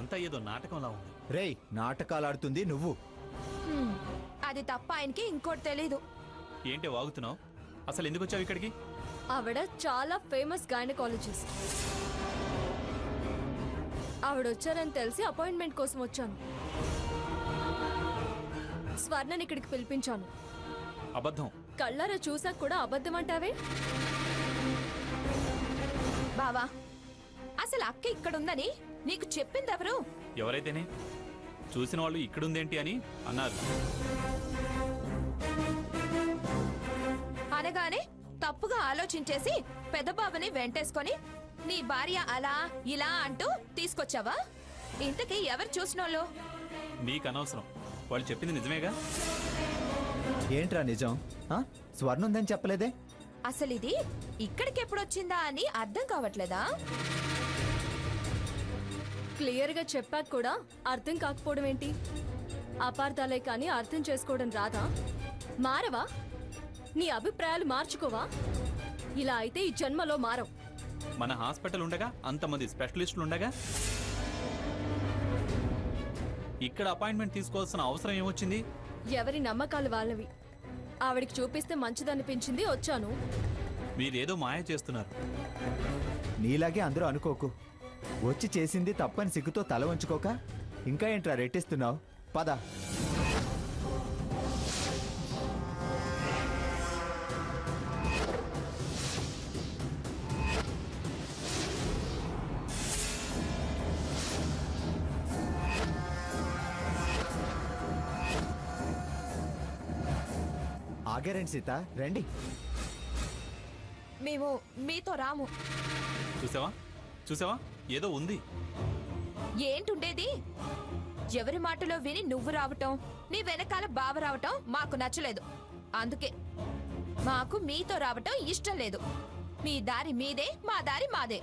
ఇదంతా ఏదో నాటకంలా ఉంది. రేయ్, నాటకాలు ఆడుతుంది నువ్వు. అది తప్ప ఆయనకి ఇంకోటి తెలీదు. ఏంటి వాగుతున్నావు? అసలు ఎందుకు వచ్చావు ఇక్కడికి? ఆవిడ చాలా ఫేమస్ గైనకాలజిస్ట్. ఆవిడ వచ్చారని తెలిసి అపాయింట్మెంట్ కోసం వచ్చాను. స్వర్ణని ఇక్కడికి పిలిపించాను. అబద్ధం. కళ్ళారా చూసాక కూడా అబద్ధం అంటావే? బావా, అసలు అక్క ఇక్కడుందని నీకు చెప్పిందెవరు? ఎవరైతేనే చూసిన వాళ్ళు ఇక్కడుందేంటి అని అన్నారు. అనగానే తప్పుగా ఆలోచించేసి పెద్ద బాబుని వెంటేసుకొని నీ భార్య అలా ఇలా అంటూ తీసుకొచ్చావా? ఇంతకీ ఎవరు చూసినోళ్ళు? నీకు అనవసరం. వాళ్ళు చెప్పింది నిజమేగా. ఏంట్రా నిజం? స్వర్ణ ఉందని చెప్పలేదే? అసలు ఇది ఇక్కడికి ఎప్పుడొచ్చిందా అని అర్థం కావట్లేదా? క్లియర్ గా చెప్పాక కూడా అర్థం కాకపోవడం ఏంటి? అపార్థాలే కానీ అర్థం చేసుకోవడం రాదా? మారవా? నీ అభిప్రాయాలు మార్చుకోవా? ఇలా అయితే ఈ జన్మలో మారవు. మన హాస్పిటల్ ఉండగా, అంతమంది స్పెషలిస్టులు ఉండగా ఇక్కడ అపాయింట్మెంట్ తీసుకోవాల్సిన అవసరం ఏమొచ్చింది? ఎవరి నమ్మకాలు వాళ్ళవి. ఆవిడికి చూపిస్తే మంచిదనిపించింది, వచ్చాను. మీరేదో మాయ చేస్తున్నారు. నీలాగే అందరూ అనుకోకు. వచ్చి చేసింది తప్పని సిగ్గుతో తల వంచుకోక ఇంకా ఏంట్రా రెట్టిస్తున్నావు? పద. ఆగారండి సీత, రండి. మేము మీతో రాము. చూసావా చూసావా, ఏదో ఉంది. ఏంటుండేది? ఎవరి మాటలో విని నువ్వు రావటం, నీ వెనకాల బావ రావటం మాకు నచ్చలేదు. అందుకే మాకు మీతో రావటం ఇష్టం లేదు. మీ దారి మీదే, మా దారి మాదే.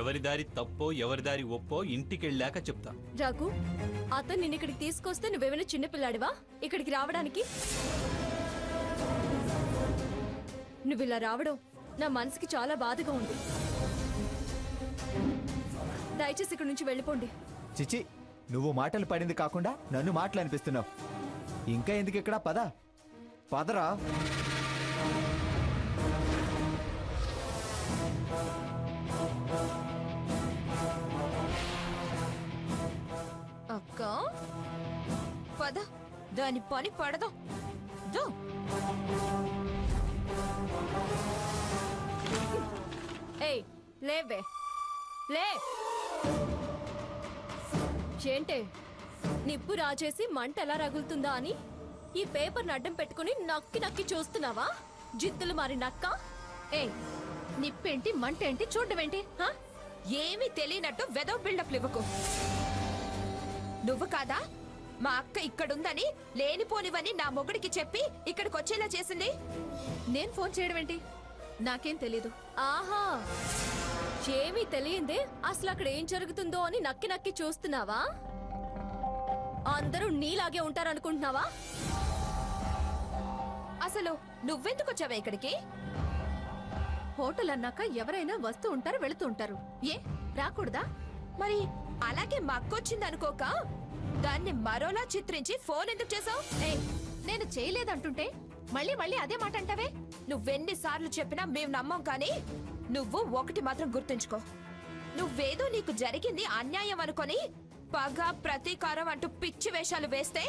ఎవరి దారి తప్పో ఎవరి దారి ఒప్పో ఇంటికెళ్ళాక చెప్తా. రాకు, అతను నిన్ను ఇక్కడికి తీసుకొస్తే నువ్వేమైనా చిన్నపిల్లాడివా ఇక్కడికి రావడానికి? నువ్వు ఇలా రావడం నా మనసుకి చాలా బాధగా ఉంది. దయచేసి ఇక్కడి నుంచి వెళ్ళిపోండి. చిచి, నువ్వు మాటలు పడింది కాకుండా నన్ను మాటలు అనిపిస్తున్నావు. ఇంకా ఎందుకు ఇక్కడ? పద పదరా. అక్క పద, దాని పని పడదు. ఏయ్, లేవే, లే. ఏంటే, నిప్పు రాచేసి మంట ఎలా రగులుతుందా అని ఈ పేపర్ని అడ్డం పెట్టుకుని నక్కి నక్కి చూస్తున్నావా? జిత్తులు మారి నక్క. ఏయ్, నిప్పేంటి మంటేంటి చూడమేంటి? ఏమీ తెలియనట్టు వెదవ బిల్డప్ ఇవ్వకు. నువ్వు కాదా మా అక్క ఇక్కడుందని లేనిపోనివని నా మొగుడికి చెప్పి ఇక్కడికి వచ్చేలా చేసింది? నేను ఫోన్ చేయడం ఏంటి? నాకేం తెలీదు. ఆహా, ఏమీ తెలియందే అసలు అక్కడ ఏం జరుగుతుందో అని నక్కి నక్కి చూస్తున్నావా? అందరూ నీలాగే ఉంటారనుకుంటున్నావా? అసలు నువ్వెందుకు వచ్చావా ఇక్కడికి? హోటల్ అన్నాక ఎవరైనా వస్తూ ఉంటారు, వెళుతూ ఉంటారు. ఏ రాకూడదా? మరి అలాగే మా అక్క వచ్చింది అనుకోక దాన్ని మరోలా చిత్రించి ఫోన్ ఎందుకు చేసావు? నేను చేయలేదంటుంటే మళ్ళీ మళ్ళీ అదే మాట అంటావే? నువ్వెన్నిసార్లు చెప్పినా మేము నమ్మం. కానీ నువ్వు ఒకటి మాత్రం గుర్తుంచుకో, నువ్వేదో నీకు జరిగింది అన్యాయం అనుకొని పగ ప్రతీకారం అంటూ పిచ్చి వేషాలు వేస్తే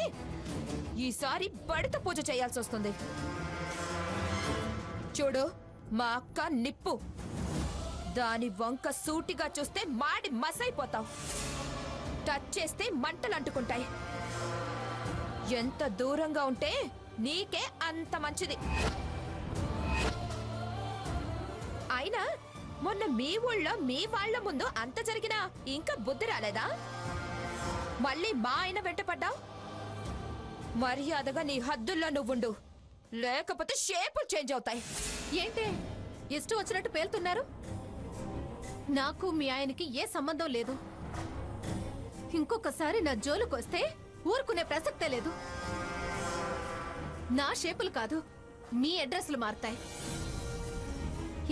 ఈసారి బడిత పూజ చేయాల్సి వస్తుంది. చూడు, మా అక్క నిప్పు. దాని వంక సూటిగా చూస్తే మాడి మసైపోతావు. టచ్ చేస్తే మంటలు అంటుకుంటాయి. ఎంత దూరంగా ఉంటే నీకే అంత మంచిది. అయినా మొన్న మీ ఊళ్ళో మీ వాళ్ల ముందు అంత జరిగినా ఇంకా బుద్ధి రాలేదా? మళ్ళీ మా ఆయన వెంటపడ్డావు. మర్యాదగా నీ హద్దుల్లో నువ్వుండు, లేకపోతే షేపులు చేంజ్ అవుతాయి. ఏంటే ఇష్టం వచ్చినట్టు పేలుతున్నారు? నాకు మీ ఆయనకి ఏ సంబంధం లేదు. ఇంకొకసారి నా జోలుకొస్తే ఊరుకునే ప్రసక్తే లేదు. నా షేపులు కాదు, మీ అడ్రస్లు మారుతాయి.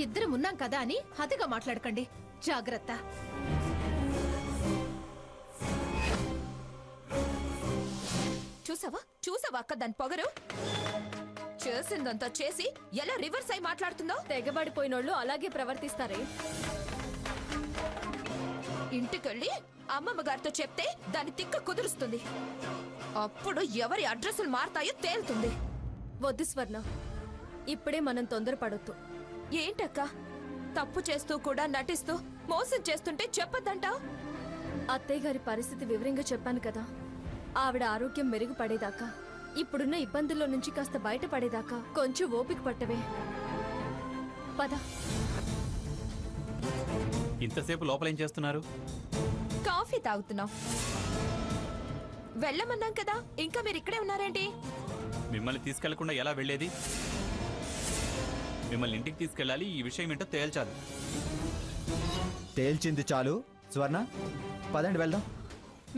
ఇద్దరం ఉన్నాం కదా అని అతిగా మాట్లాడకండి. జాగ్రత్త. చూసావా చూసావా అక్క దాని పొగరు చేసిందంతా చేసి ఎలా రివర్స్ అయి మాట్లాడుతుందో. తెగబడిపోయినోళ్ళు అలాగే ప్రవర్తిస్తారే. ఇంటికెళ్ళి అమ్మమ్మ గారితో చెప్తే దాని తిక్క కుదురుస్తుంది. అప్పుడు ఎవరి అడ్రస్లు మారతాయో తేలుతుంది. వద్దు స్వర్ణ, ఇప్పుడే మనం తొందరపడొద్దు. ఏంటక్క తప్పు చేస్తూ కూడా నటిస్తూ మోసం చేస్తుంటే చెప్పొద్దంటావ్? అత్తయ్య గారి పరిస్థితి వివరంగా చెప్పాను కదా. ఆవిడ ఆరోగ్యం మెరుగుపడేదాకా, ఇప్పుడున్న ఇబ్బందుల్లో నుంచి కాస్త బయటపడేదాకా కొంచెం ఓపిక పట్టవే. పద. ఇంతసేపు లోపలేం చేస్తున్నారు? కాఫీ తాగుతున్నాం. వెళ్ళమన్నాం కదా, ఇంకా మీరు ఇక్కడే ఉన్నారేంటి? మిమ్మల్ని తీసుకెళ్లకుండా ఎలా వెళ్ళేది? మిమ్మల్ని ఇంటికి తీసుకెళ్ళాలి, ఈ విషయం ఏంటో తేల్చాలి. తేల్చింది చాలు. స్వర్ణ, పదండి వెళ్దాం.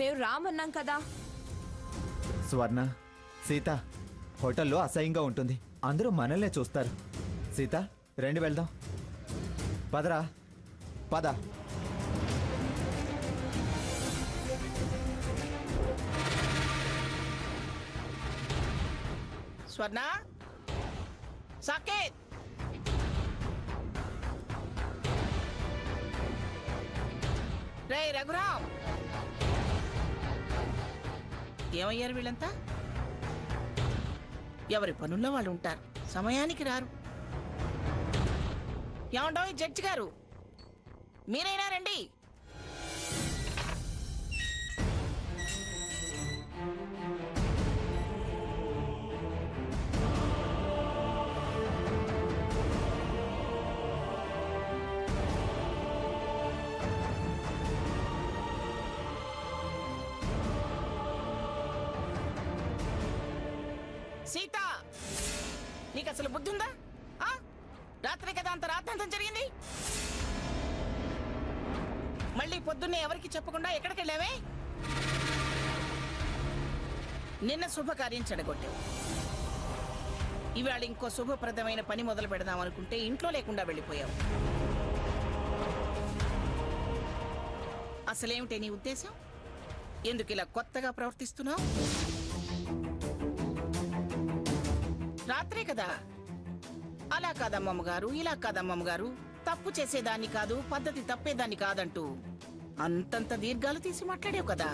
మేము రామన్నాం కదా. స్వర్ణ, సీత, హోటల్లో అసహ్యంగా ఉంటుంది. అందరూ మనల్నే చూస్తారు. సీత, రండి వెళ్దాం. పదరా, పద. స్వర్ణ, సాకేత్, రే రఘురాం, ఏమయ్యారు వీళ్ళంతా? ఎవరి పనుల్లో వాళ్ళు ఉంటారు, సమయానికి రారు. ఏమండో జడ్జి గారు, మీరైనా రండి. సీత, నీకు అసలు బుద్ధి ఉందా? రాత్రి కదా అంత రాత్రంతం జరిగింది. మళ్ళీ పొద్దున్నే ఎవరికి చెప్పకుండా ఎక్కడికి వెళ్ళావే? నిన్న శుభకార్యం చెడగొట్టావు. ఇవాళ ఇంకో శుభప్రదమైన పని మొదలు పెడదాం అనుకుంటే ఇంట్లో లేకుండా వెళ్ళిపోయావు. అసలేమిటే నీ ఉద్దేశం? ఎందుకు ఇలా కొత్తగా ప్రవర్తిస్తున్నావు? రాత్రే కదా, అలా కాదమ్మమ్మ గారు, ఇలా కాదమ్మమ్మ గారు, తప్పు చేసేదాన్ని కాదు, పద్ధతి తప్పేదాన్ని కాదంటూ అంతంత దీర్ఘాలు తీసి మాట్లాడావు కదా.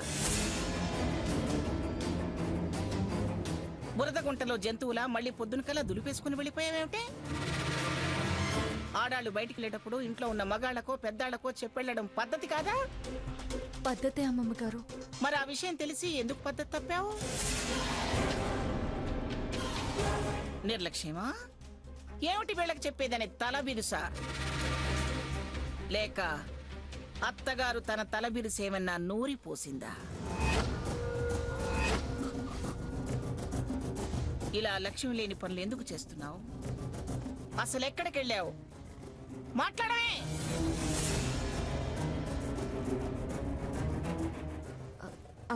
బురద గుంటలో జంతువులా మళ్ళీ పొద్దునకల్లా దులిపేసుకుని వెళ్ళిపోయావేమిటే? ఆడాళ్ళు బయటికి వెళ్ళేటప్పుడు ఇంట్లో ఉన్న మగాళ్లకో పెద్దాళ్లకో చెప్పెళ్ళడం పద్ధతి కాదా? పద్ధతే అమ్మమ్మ గారు. మరి ఆ విషయం తెలిసి ఎందుకు పద్ధతి తప్పావు? నిర్లక్ష్యమా? ఏమిటి వీళ్ళకి చెప్పేదని తల బిరుసా? లేక అత్తగారు తన తల బిరుసేమన్నా నూరి పోసిందా? ఇలా లక్ష్యం లేని పనులు ఎందుకు చేస్తున్నావు? అసలు ఎక్కడికి వెళ్ళావు? మాట్లాడమే.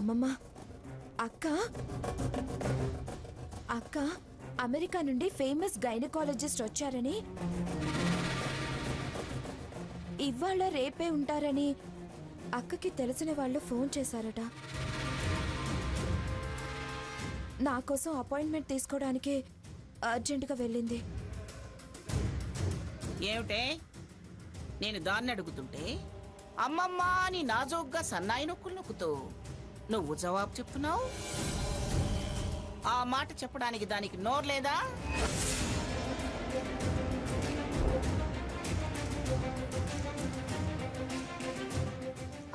అమ్మమ్మ, అక్క అక్క అమెరికా నుండి ఫేమస్ గైనకాలజిస్ట్ వచ్చారని, ఇవాళ రేపే ఉంటారని అక్కకి తెలిసిన వాళ్ళు ఫోన్ చేశారట. నా కోసం అపాయింట్మెంట్ తీసుకోవడానికి అర్జెంటుగా వెళ్ళింది. ఏమిటే? నేను దాన్ని అడుగుతుంటే అమ్మమ్మ అని నాజోగ్గా సన్నాయి నొక్కులు నొక్కుతూ నువ్వు జవాబు చెప్తున్నావు. ఆ మాట చెప్పడానికి దానికి నోరు లేదా?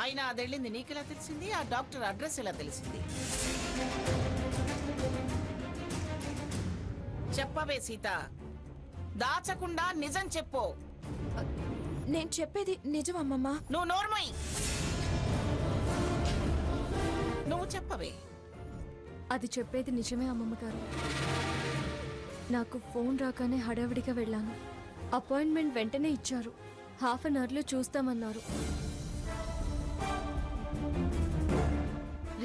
అయినా అదెళ్ళింది నీకెలా తెలిసింది? ఆ డాక్టర్ అడ్రస్ ఎలా తెలిసింది? చెప్పవే సీత, దాచకుండా నిజం చెప్పు. నేను చెప్పేది నిజం అమ్మమ్మ. నువ్వు నోర్మై, నువ్వు చెప్పవే. అది చెప్పేది నిజమే అమ్మమ్మ గారు. నాకు ఫోన్ రాగానే హడావిడిగా వెళ్ళాను. అపాయింట్మెంట్ వెంటనే ఇచ్చారు. హాఫ్ అన్ అవర్లో చూస్తామన్నారు.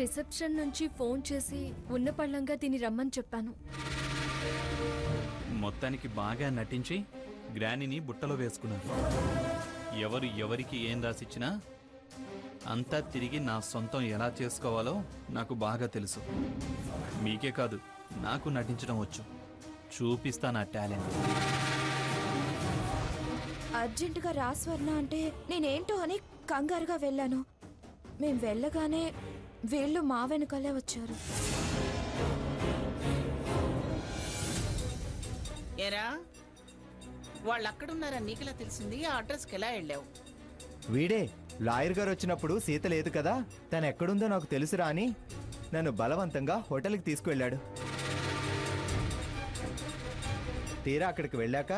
రిసెప్షన్ నుంచి ఫోన్ చేసి ఉన్న పళ్ళంగా దీన్ని రమ్మని చెప్పాను. మొత్తానికి బాగా నటించి గ్రానీని బుట్టలో వేసుకున్నారు. ఎవరు ఎవరికి ఏం రాసిచ్చినా అంతా తిరిగి నా సొంతం ఎలా చేసుకోవాలో నాకు బాగా తెలుసు. మీకే కాదు, నాకు నటించడం వచ్చు. చూపిస్తా నా టాలెంట్. అర్జెంటుగా రా స్వర్ణ అంటే నేనేంటో అని కంగారుగా వెళ్ళాను. మేం వెళ్ళగానే వీళ్ళు మా వెనుకలే వచ్చారు. ఏరా, వాళ్ళు అక్కడున్నారని నీకెలా తెలిసింది? ఆ అడ్రస్కి ఎలా వెళ్ళావు? వీడే లాయర్ గారు వచ్చినప్పుడు సీత లేదు కదా, తను ఎక్కడుందో నాకు తెలుసురా అని నన్ను బలవంతంగా హోటల్కి తీసుకువెళ్ళాడు. తీరా అక్కడికి వెళ్ళాక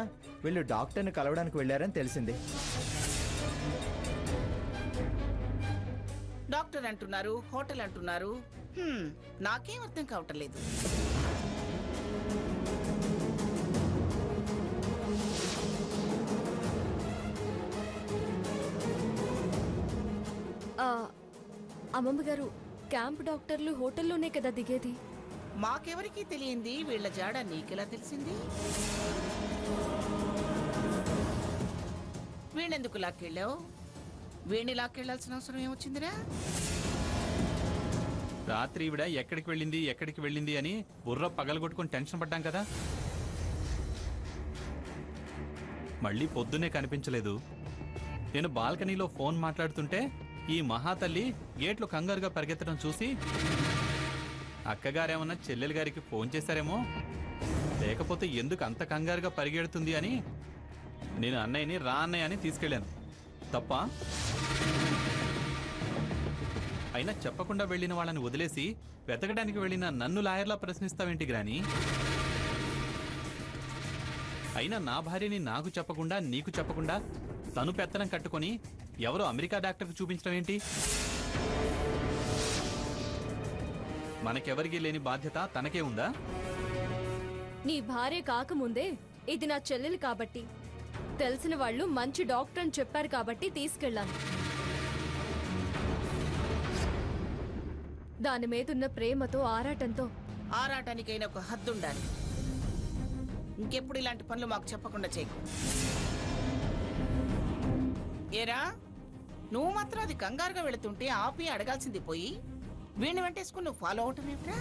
వీళ్ళు డాక్టర్ని కలవడానికి వెళ్ళారని తెలిసింది. డాక్టర్ అంటున్నారు, హోటల్ అంటున్నారు. నాకేం అర్థం కావటం లేదు. అమ్మమ్మ గారు, క్యాంప్ డాక్టర్లు హోటల్లోనే కదా దిగేది. మాకెవరికీ తెలియంది వీళ్ళ జాడ నీకెలా తెలిసింది? వీణెందుకు లాక్కెళ్ళావు? వీణ్ణి లాక్కెళ్లాల్సిన అవసరం ఏమొచ్చిందిరా? రాత్రి ఈవిడ ఎక్కడికి వెళ్ళింది అని బుర్ర పగలగొట్టుకుని టెన్షన్ పడ్డాం కదా. మళ్ళీ పొద్దునే కనిపించలేదు. నేను బాల్కనీలో ఫోన్ మాట్లాడుతుంటే ఈ మహాతల్లి గేట్లు కంగారుగా పరిగెత్తడం చూసి అక్కగారేమన్నా చెల్లెలు గారికి ఫోన్ చేశారేమో, లేకపోతే ఎందుకు అంత కంగారుగా పరిగెడుతుంది అని నేను అన్నయ్యని రా అన్నయ్య అని తీసుకెళ్ళాను. తప్ప? అయినా చెప్పకుండా వెళ్ళిన వాళ్ళని వదిలేసి వెతకడానికి వెళ్ళిన నన్ను లాయర్లా ప్రశ్నిస్తావేంటి గ్రాని? అయినా నా భార్యని నాకు చెప్పకుండా నీకు చెప్పకుండా తను పెత్తనం కట్టుకొని ఎవరో అమెరికా డాక్టర్కి చూపించడం ఏంటి? మనకెవరికి లేని బాధ్యత తనకే ఉందా? నీ భార్య కాకముందే ఇది నా చెల్లెలు కాబట్టి, తెలిసిన వాళ్ళు మంచి డాక్టర్ అని చెప్పారు కాబట్టి తీసుకెళ్ళాను. దాని మీదున్న ప్రేమతో, ఆరాటంతో. ఆరాటానికైనా ఒక హద్దు ఉండాలి. ఇంకెప్పుడు ఇలాంటి పనులు మాకు చెప్పకుండా చేయకు. ఏరా, నువ్వు మాత్రం అది కంగారుగా వెళుతుంటే ఆపి అడగాల్సింది పోయి వీణ్ణి వెంటేసుకుని నువ్వు ఫాలో అవటం ఏమిట్రా?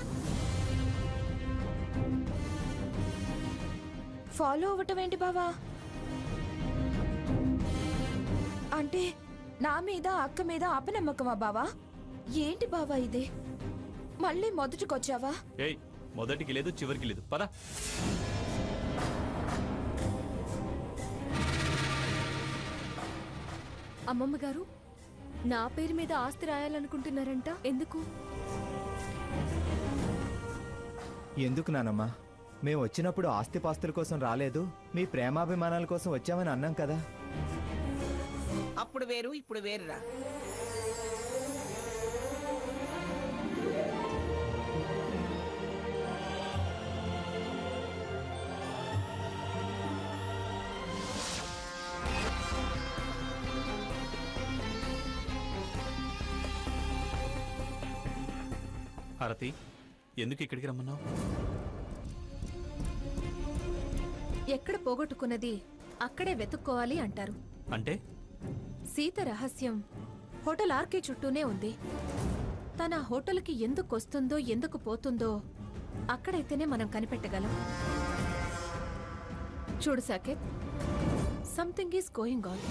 ఫాలో అవ్వటం ఏంటి బావా? అంటే నా మీద అక్క మీద అపనమ్మకమా బావా? ఏంటి బావా ఇది? మళ్ళీ మొదటికొచ్చావా? ఏయ్, మొదటికి లేదు చివరికి లేదు, పద. అమ్మమ్మ గారు, నా పేరు మీద ఆస్తి రాయాలనుకుంటున్నారంట. ఎందుకు? ఎందుకు నానమ్మా? మేము వచ్చినప్పుడు ఆస్తిపాస్తుల కోసం రాలేదు, మీ ప్రేమాభిమానాల కోసం వచ్చామని అన్నాం కదా. అప్పుడు వేరు, ఇప్పుడు వేరురా. హారతి, ఎందుకు ఇక్కడికి రమ్మన్నావు? ఎక్కడ పోగొట్టుకున్నది అక్కడే వెతుక్కోవాలి అంటారు. అంటే సీత రహస్యం హోటల్ ఆర్కే చుట్టూనే ఉంది. తన హోటల్కి ఎందుకు వస్తుందో, ఎందుకు పోతుందో అక్కడైతేనే మనం కనిపెట్టగలం. చూడు Saketh, something is going on.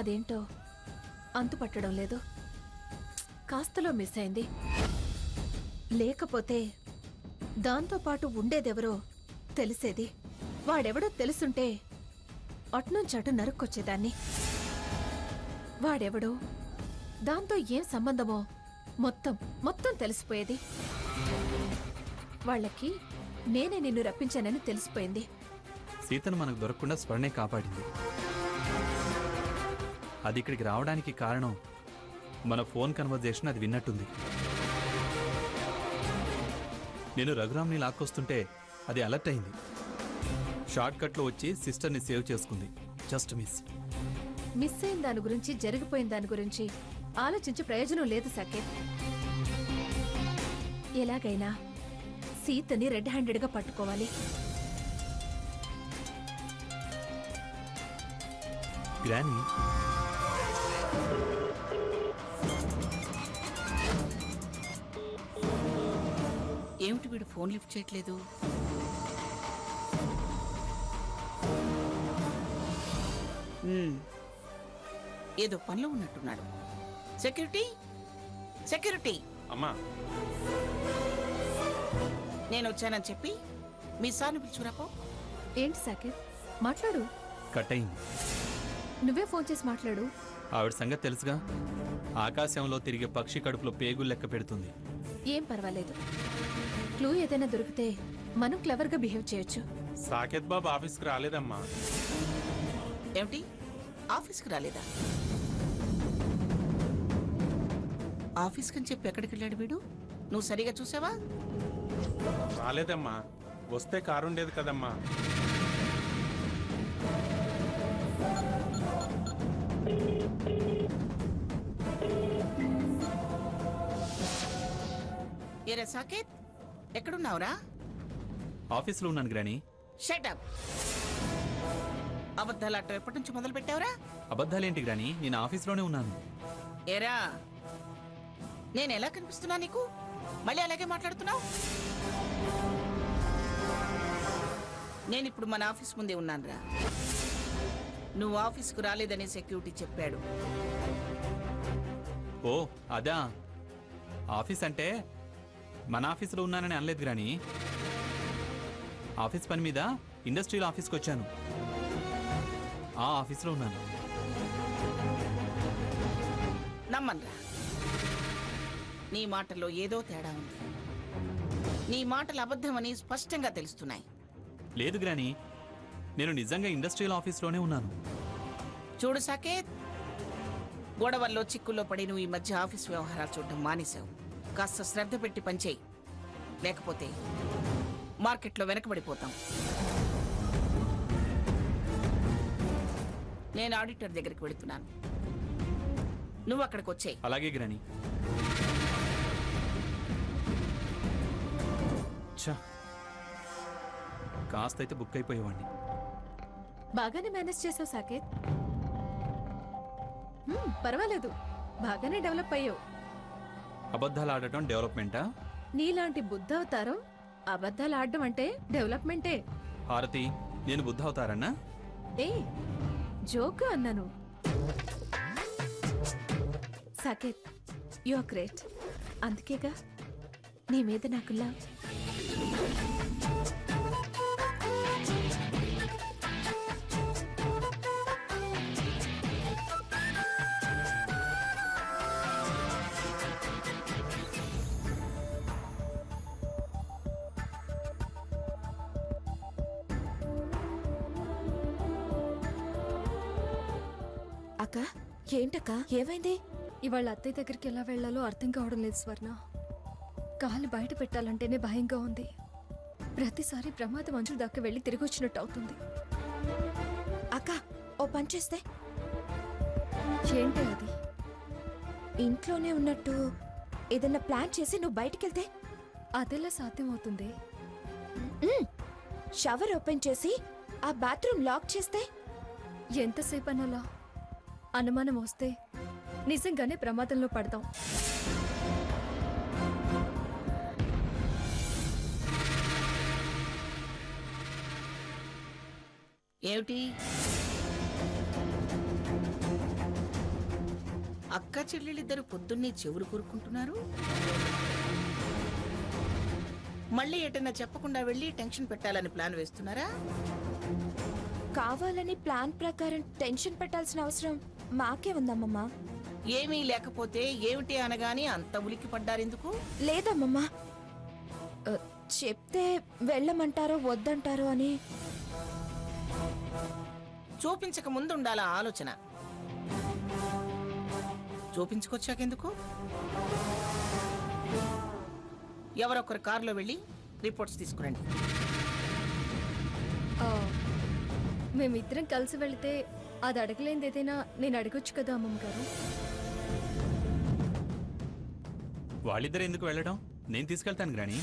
అదేంటో అంతుపట్టడం లేదు. కాస్తలో మిస్ అయింది. లేకపోతే దాంతోపాటు ఉండేదెవరో తెలిసేది. వాడెవడో తెలుసుంటే అట్నుంచటు నరుక్కొచ్చేదాన్ని. వాడెవడో, దాంతో ఏం సంబంధమో మొత్తం తెలిసిపోయేది. వాళ్ళకి నేనే నిన్ను రప్పించానని తెలిసిపోయింది. సీతను మనకు దొరకకుండా స్వర్ణే కాపాడింది. అది ఇక్కడికి రావడానికి కారణం మన ఫోన్ కన్వర్జేషన్ అది విన్నట్టుంది. నేను రఘురామ్ని లాక్కొస్తుంటే అది అలర్ట్ అయింది. షార్ట్ కట్లో వచ్చి సిస్టర్ని సేవ్ చేసుకుంది. జస్ట్ మిస్ అయిన దాని గురించి, జరిగిపోయిన దాని గురించి ఆలోచించే ప్రయోజనం లేదు సాకేత్. ఎలాగైనా సీతని రెడ్ హ్యాండెడ్గా పట్టుకోవాలి. గ్రాని, ఏమిటి వీడు ఫోన్ లిఫ్ట్ చేయట్లేదు? ఏదో పనిలో ఉన్నట్టున్నాడు. సెక్యూరిటీ, సెక్యూరిటీ, అమ్మా నేను వచ్చానని చెప్పి మీ సార్ని పిలుచుకురాపో. ఏంటి సాకేత్, మాట్లాడు. కట్ అయింది. నువ్వే ఫోన్ చేసి మాట్లాడు. ఆవిడ సంగతి తెలుసుగా, ఆకాశంలో తిరిగే పక్షి కడుపులో పేగులు లెక్క పెడుతుంది. ఏం పర్వాలేదు, క్లూ ఏదైనా దొరికితే మనం క్లవర్గా బిహేవ్ చేయొచ్చు. సాకేత్ బాబు ఆఫీస్కి రాలేదమ్మా. ఏమిటి, ఆఫీస్కి రాలేదా? ఆఫీస్కి అని చెప్పి ఎక్కడికి వెళ్ళాడు వీడు? నువ్వు సరిగా చూసావా? రాలేదమ్మా, వస్తే కారు ఉండేది కదమ్మా. ఏరే సాకేత్, ఎక్కడున్నావురా? ఆఫీస్లో ఉన్నాను గ్రాని. షటప్! అబద్ధాలాటం ఎప్పటి నుంచి మొదలు పెట్టావురా? అబద్ధాలేంటి గ్రాని, నేను ఆఫీస్లోనే ఉన్నాను. ఏరా, నేను ఎలా కనిపిస్తున్నా నీకు? మళ్ళీ అలాగే మాట్లాడుతున్నావు? నేను ఇప్పుడు మన ఆఫీస్ ముందే ఉన్నానురా. నువ్వు ఆఫీస్కు రాలేదని సెక్యూరిటీ చెప్పాడు. ఓ అదా, ఆఫీస్ అంటే మన ఆఫీసులో ఉన్నానని అనలేదు గ్రాని. ఆఫీస్ పని మీద ఇండస్ట్రియల్ ఆఫీస్కి వచ్చాను. ఆ ఆఫీస్లో ఉన్నాను. నమ్మన్రా, నీ మాటల్లో ఏదో తేడా ఉంది. నీ మాటలు అబద్ధమని స్పష్టంగా తెలుస్తున్నాయి. లేదు గ్రాని, నేను నిజంగా ఇండస్ట్రియల్ ఆఫీస్లోనే ఉన్నాను. చూడు సాకేత్, గొడవల్లో చిక్కుల్లో పడి నువ్వు ఈ మధ్య ఆఫీస్ వ్యవహారాలు చూడడం మానేశావు. కాస్త శ్రద్ధ పెట్టి పనిచేయి, లేకపోతే మార్కెట్లో వెనకబడిపోతాం. నేను ఆడిటర్ దగ్గరికి వెళుతున్నాను, నువ్వు అక్కడికి వచ్చేయి. అలాగే గ్రాని. ఛా, కాస్త అయితే బుక్ అయిపోయేవాడిని. బాగానే మేనేజ్ చేసావు సాకేత్. పర్వాలేదు, బాగానే డెవలప్ అయ్యావు. అబద్ధాలు ఆడటం డెవలప్మెంటా? నీలాంటి బుద్ధ అవతారం అబద్ధాలు ఆడడం అంటే డెవలప్మెంటే. హారతి, నేను బుద్ధ అవుతారన్నా? ఏ జోక్ అన్నాను. Saketh, you are great. అందుకేగా నీ మీద నాకు లవ్. అక్క, ఏంటక్క, ఏమైంది? ఇవాళ అత్తయ్య దగ్గరికి ఎలా వెళ్ళాలో అర్థం కావడం లేదు స్వర్ణ. కాలు బయట పెట్టాలంటేనే భయంగా ఉంది. ప్రతిసారి ప్రమాదం అంచుల దాకా వెళ్ళి తిరిగి వచ్చినట్టు అవుతుంది. అక్క, ఓ పని చేస్తే? ఏంటి అది? ఇంట్లోనే ఉన్నట్టు ఏదన్నా ప్లాన్ చేసి నువ్వు బయటికెళ్తే? అదెలా సాధ్యమవుతుంది? షవర్ ఓపెన్ చేసి ఆ బాత్రూమ్ లాక్ చేస్తే? ఎంతసేపు అనాలా? అనుమానం వస్తే నిజంగానే ప్రమాదంలో పడతాం. ఏమిటి, అక్క చెల్లెళ్ళిద్దరు పొద్దున్నే చెవులు కోరుకుంటున్నారు? మళ్ళీ ఎటన్నా చెప్పకుండా వెళ్ళి టెన్షన్ పెట్టాలని ప్లాన్ వేస్తున్నారా? కావాలని ప్లాన్ ప్రకారం టెన్షన్ పెట్టాల్సిన అవసరం మాకే ఉందమ్మమ్మా. ఏమీ లేకపోతే ఏమిటి అనగానే అంత ఉలికి పడ్డారెందుకు? లేదమ్మమ్మా, చెప్తే వెళ్ళమంటారో వద్దంటారో అని. చూపించక ముందు ఉండాలా ఆలోచన, చూపించుకొచ్చాకెందుకు? ఎవరొకరు కారులో వెళ్ళి రిపోర్ట్స్ తీసుకురండి. మేమిద్దరం కలిసి వెళితే అది అడగలేంది ఏదైనా నేను అడగొచ్చు కదా అమ్మమ్మ గారు. వాళ్ళిద్దరు ఎందుకు వెళ్ళడం? నేను తీసుకెళ్తాను గ్రాని.